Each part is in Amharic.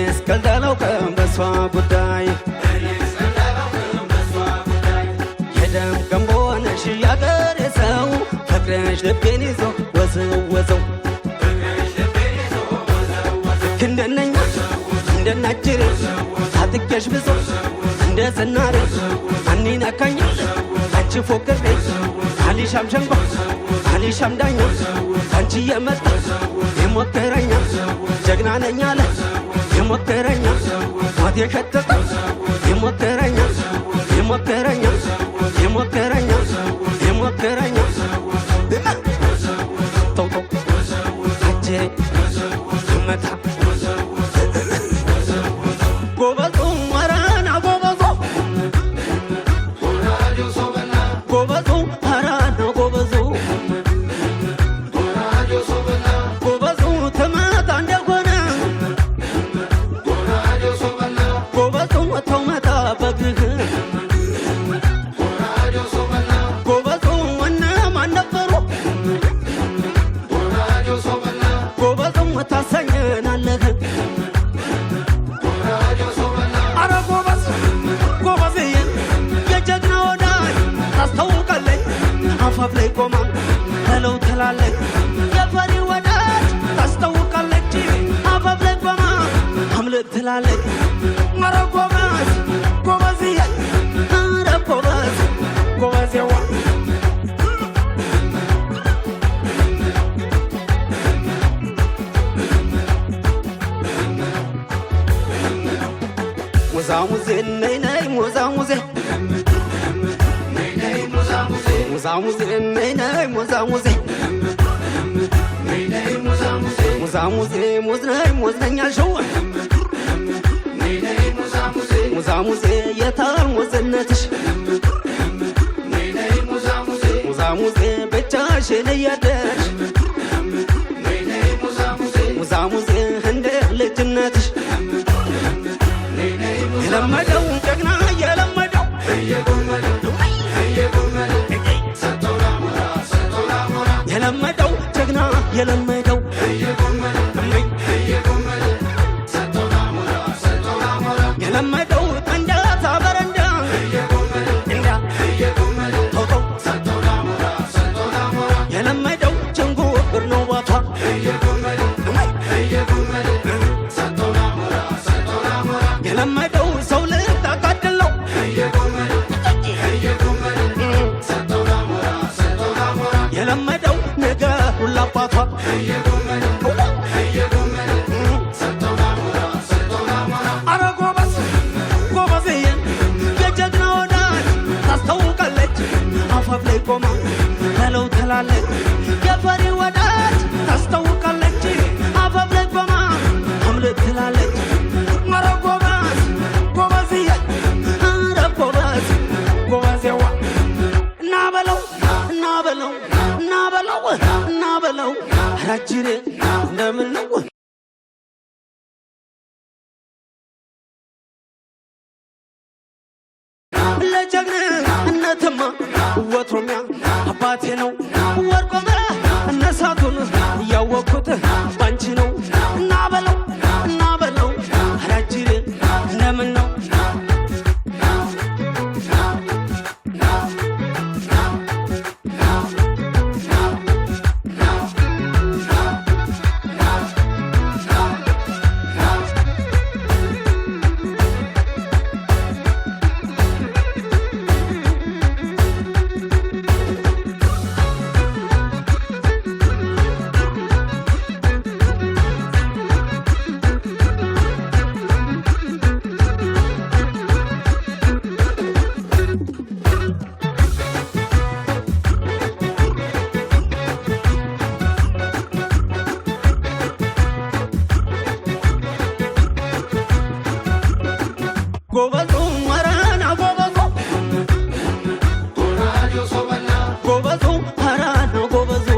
እኔስ ቀልዳላውቅም በሷ ጉዳይ የደም ገንቦ ነሽ ያገሬ ሰው ፍቅርሽ ልቤን ይዞ ወዘወዘው እንደነኛ እንደናጅሬ ታጥቄሽ ብዙ እንደ ዝናሬ አኒነካኝ አንቺ ፎቅሬ አሊሻም ሸንጓ አሊሻም ዳኛ አንቺ የመጣ የሞከረኛ ጀግና ነኝ አለ የሞከረኛ ሞት የሸተተ የሞከረኛ የሞከረኛ የሞከረኛ የሞከረኛ ቶቶ አጅሬ መታ ጎበዞ አራና ጎበዞ ጎበዞ አራና ጎበዞ ጎበዞ ተመታ እንደሆነ ጎበዞ ተው መታ በግህ ጎበዞ እነማን ነበሩ ጎበዞ ታሰኘናለህ አፋፍ ላይ ቆማ ተለው ትላለች የፈሪ ወዳጅ ታስታውቃለች አፋፍ ላይ ቆማ አምልጥ ትላለች ኧረ ጎበዝ ጎበዝዬ ኧረ ጎበዝ ጎበዝዬዋ ሙዛሙዜ ነይ ነይ ሙዛሙዜ ሙዛሙዜ ነይ ነይ ሙዛሙዜ ሙዛሙዜ ሙዝ ነይ ሙዝ ነኝ አልሽው ሙዛሙዜ የታል ሙዝነትሽ ሙዛሙዜ ብቻሽን እያደርሽ ሙዛሙዜ እንደ ልጅነትሽ የለመደው ጀግና የለመደው የለመደው ጀግና የለመደው የለመደው ጠንዳታ በረንዳ እንዳ ተውተው የለመደው ጅንጉርጉር ነው ባቷ የለመደው ሰው ልታቃድለው የለመደው ነገር ሁላባቷ አረ ጎበዝ ጎበዝዬን የጀግና ወዳጅ ታስታውቃለች አፋፍ ላይ ቆማ ተለው ትላለች የፈሪ ወዳጅ ታስታውቃለች አፋፍ ላይ ቆማ አምልጥ ትላለች አረ ጎበዝ ጎበዝዬ አረ ጎበዝ ጎበዝዬዋ እናበለው እናበለው እናበለው እናበለው አራጅሬ እንደምን ነው ለጀግንነትማ ወትሮሚያ አባቴ ነው ወርቆመ እነሳቱን እያወቅኩት ባንቺ ነው እናበለው እናበለው አራጅሬ እንደምን ነው ጎበዞ አራና ጎበዞ ጎበዞ አራና ጎበዞ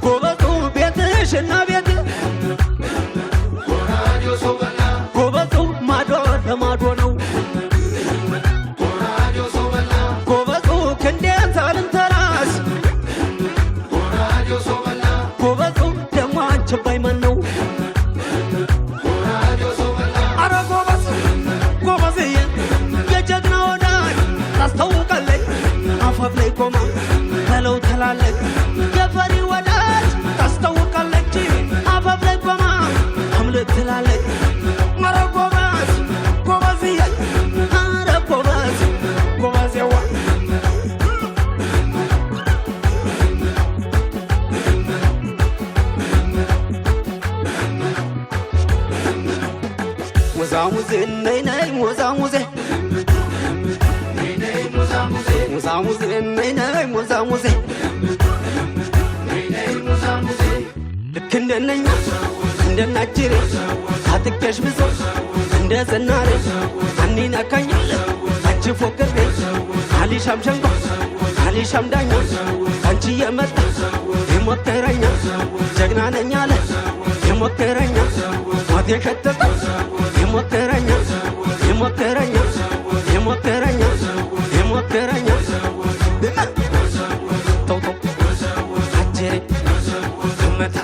ጎበዞ ቤትሽና ቤት ጎበዞ ማዶ ለማዶ ነው ጎበዞ ክንዴን ሳልንተራስ ጎበዞ ደሞ አንቺ ባይማን ነው ትላለች ኧረ ጎበዝ ጎበዝዬ ኧረ ጎበዝ ጎበዝዋ ሙዛሙዜ ነይ ነይ ሙዛሙዜ ሙዛሙዜ ነይ ነይ ሙዛሙዜ ልክ እንደነኛ እንደናጅሬ አጥቄሽ ብዙ እንደ ዘናሬ አኒናካኛለ አንቺ ፎክሬ አሊሻም ሸንጎ አሊሻም ዳኛ አንቺ የመጣ የሞከረኛ ጀግና ነኝ አለ የሞከረኛ ሞት የሸተተ የሞከረኛ የሞከረኛ የሞከረኛ የሞከረኛ ቶቶ አጀሬ መታ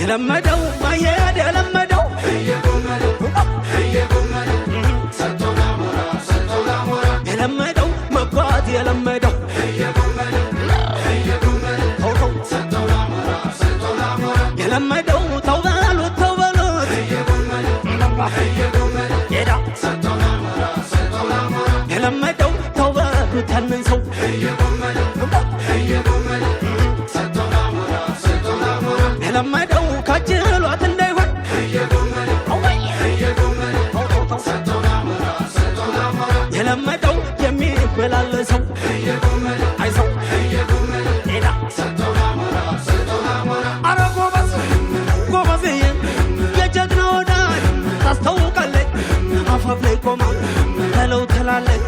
የለመደው ማየድ የለመደው የለመደው መጓዝ የለመደው የለመደው ተው በሉት ተው በሉት የለመደው ተው በሉት ያንን ሰው የለመደው ካጅሏት እንዳይሆን የለመደው የሚመላለሰው አይሰው ሄዳ አረ ጎበዝ ጎበዝዬ የጀግና ወዳጅ ታስታውቃለች አፋፍ ላይ ቆማ ተለው ትላለች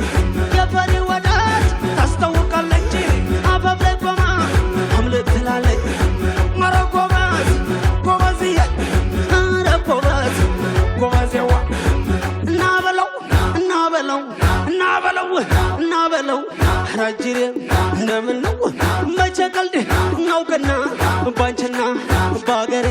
የፈሪ ወዳጅ ታስታውቃለች አፋፍ ላይ ቆማ አምልጥ ትላለች ኧረ ጎበዝ ጎበዝዬ ኧረ ጎበዝ ጎበዝዋ እናበለው እናበለው እናበለው እናበለው ራጅሬ እንደምን ነው መቼ ቀልድ እናውቅና ባንቺና ባገሬ